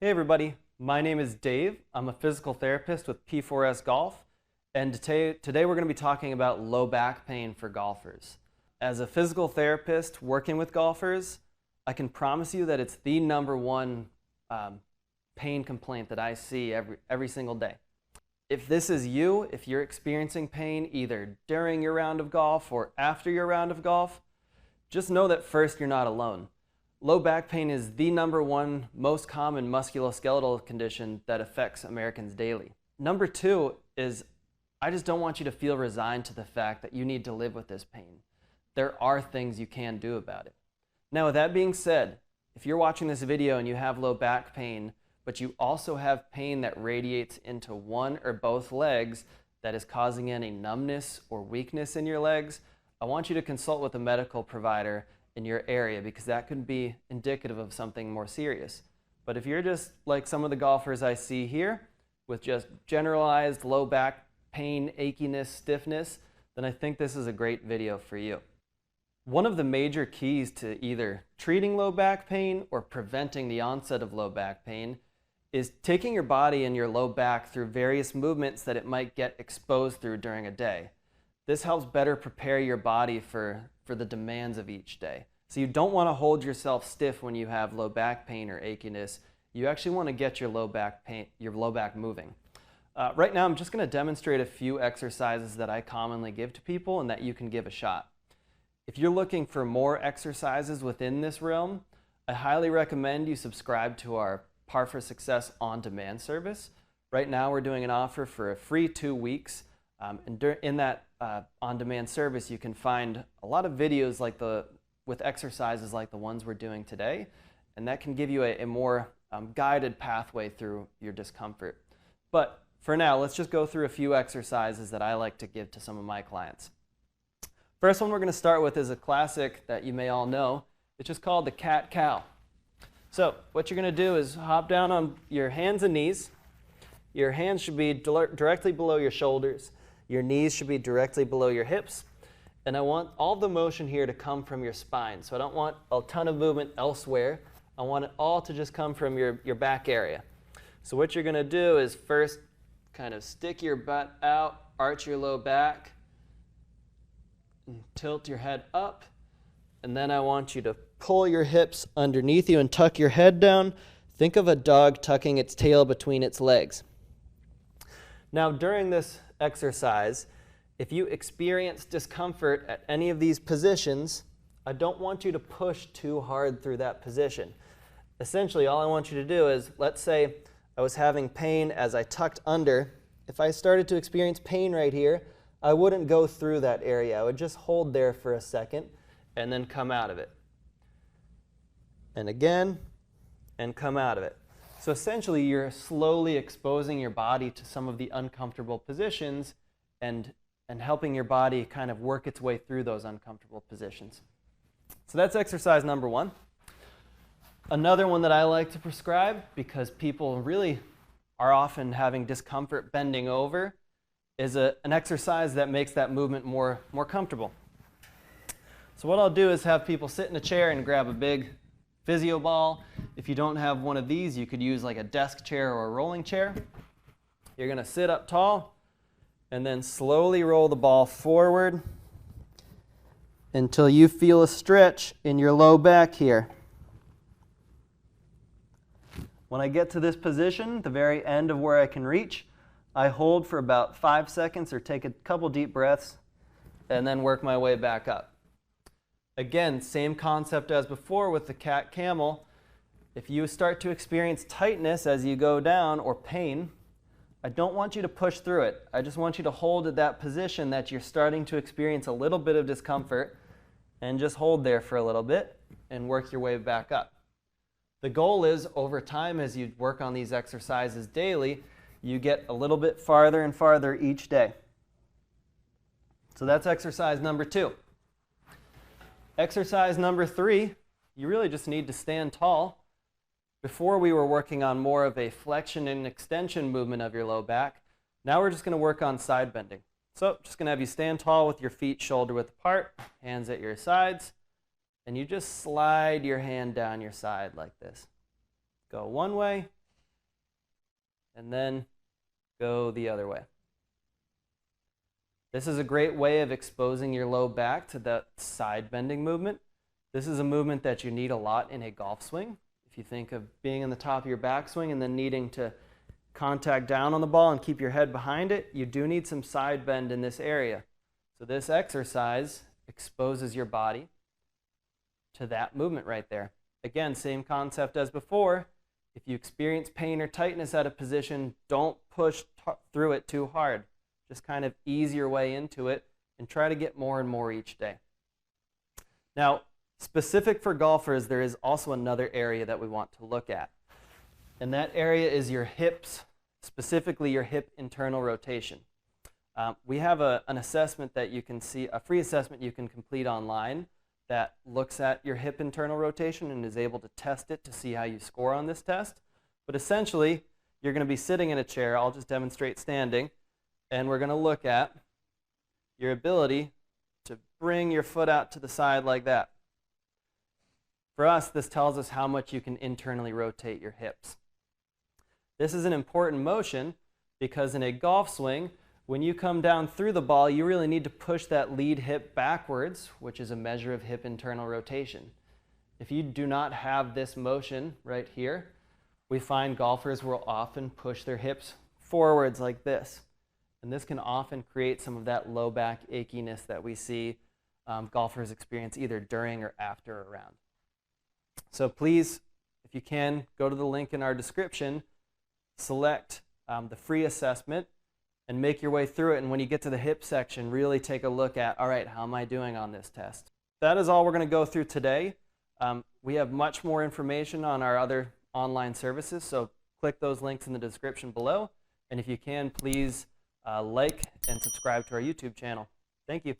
Hey everybody, my name is Dave. I'm a physical therapist with P4S Golf, and today we're going to be talking about low back pain for golfers. As a physical therapist working with golfers, I can promise you that it's the number one pain complaint that I see every single day. If this is you, if you're experiencing pain either during your round of golf or after your round of golf, just know that first, you're not alone. Low back pain is the number one most common musculoskeletal condition that affects Americans daily. Number two is, I just don't want you to feel resigned to the fact that you need to live with this pain. There are things you can do about it. Now, with that being said, if you're watching this video and you have low back pain, but you also have pain that radiates into one or both legs that is causing any numbness or weakness in your legs, I want you to consult with a medical provider in your area, because that could be indicative of something more serious. But if you're just like some of the golfers I see here with just generalized low back pain, achiness, stiffness, then I think this is a great video for you. One of the major keys to either treating low back pain or preventing the onset of low back pain is taking your body and your low back through various movements that it might get exposed through during a day. This helps better prepare your body for the demands of each day. So you don't want to hold yourself stiff when you have low back pain or achiness. You actually want to get your low back moving. Right now I'm just going to demonstrate a few exercises that I commonly give to people and that you can give a shot. If you're looking for more exercises within this realm, I highly recommend you subscribe to our Par for Success on-demand service. Right now we're doing an offer for a free 2 weeks. In that on-demand service, you can find a lot of videos with exercises like the ones we're doing today, and that can give you a more guided pathway through your discomfort. But for now, let's just go through a few exercises that I like to give to some of my clients. First one we're going to start with is a classic that you may all know. It's just called the cat-cow. So what you're going to do is hop down on your hands and knees. Your hands should be directly below your shoulders. Your knees should be directly below your hips. And I want all the motion here to come from your spine. So I don't want a ton of movement elsewhere. I want it all to just come from your back area. So what you're going to do is first kind of stick your butt out, arch your low back, and tilt your head up. And then I want you to pull your hips underneath you and tuck your head down. Think of a dog tucking its tail between its legs. Now, during this exercise, if you experience discomfort at any of these positions, I don't want you to push too hard through that position. Essentially, all I want you to do is, let's say I was having pain as I tucked under. If I started to experience pain right here, I wouldn't go through that area. I would just hold there for a second and then come out of it. And again, and come out of it. So essentially, you're slowly exposing your body to some of the uncomfortable positions and helping your body kind of work its way through those uncomfortable positions. So that's exercise number one. Another one that I like to prescribe, because people really are often having discomfort bending over, is an exercise that makes that movement more comfortable. So what I'll do is have people sit in a chair and grab a big physio ball. If you don't have one of these, you could use like a desk chair or a rolling chair. You're going to sit up tall and then slowly roll the ball forward until you feel a stretch in your low back here. When I get to this position, the very end of where I can reach, I hold for about 5 seconds or take a couple deep breaths and then work my way back up. Again, same concept as before with the cat-camel. If you start to experience tightness as you go down or pain, I don't want you to push through it. I just want you to hold at that position that you're starting to experience a little bit of discomfort, and just hold there for a little bit and work your way back up. The goal is, over time, as you work on these exercises daily, you get a little bit farther and farther each day. So that's exercise number two. Exercise number three, you really just need to stand tall. Before we were working on more of a flexion and extension movement of your low back. Now we're just going to work on side bending. So just going to have you stand tall with your feet shoulder width apart, hands at your sides, and you just slide your hand down your side like this. Go one way and then go the other way. This is a great way of exposing your low back to that side bending movement. This is a movement that you need a lot in a golf swing. If you think of being in the top of your backswing and then needing to contact down on the ball and keep your head behind it, you do need some side bend in this area. So this exercise exposes your body to that movement right there. Again, same concept as before. If you experience pain or tightness at a position, don't push through it too hard. Just kind of ease your way into it and try to get more and more each day. Now, specific for golfers, there is also another area that we want to look at. And that area is your hips, specifically your hip internal rotation. We have an assessment that you can see, a free assessment you can complete online that looks at your hip internal rotation and is able to test it to see how you score on this test. But essentially, you're going to be sitting in a chair. I'll just demonstrate standing. And we're going to look at your ability to bring your foot out to the side like that. For us, this tells us how much you can internally rotate your hips. This is an important motion because in a golf swing, when you come down through the ball, you really need to push that lead hip backwards, which is a measure of hip internal rotation. If you do not have this motion right here, we find golfers will often push their hips forwards like this. And this can often create some of that low back achiness that we see golfers experience either during or after a round. So please, if you can, go to the link in our description, select the free assessment, and make your way through it. And when you get to the hip section, really take a look at, all right, how am I doing on this test? That is all we're going to go through today. We have much more information on our other online services, so click those links in the description below. And if you can, please like and subscribe to our YouTube channel. Thank you.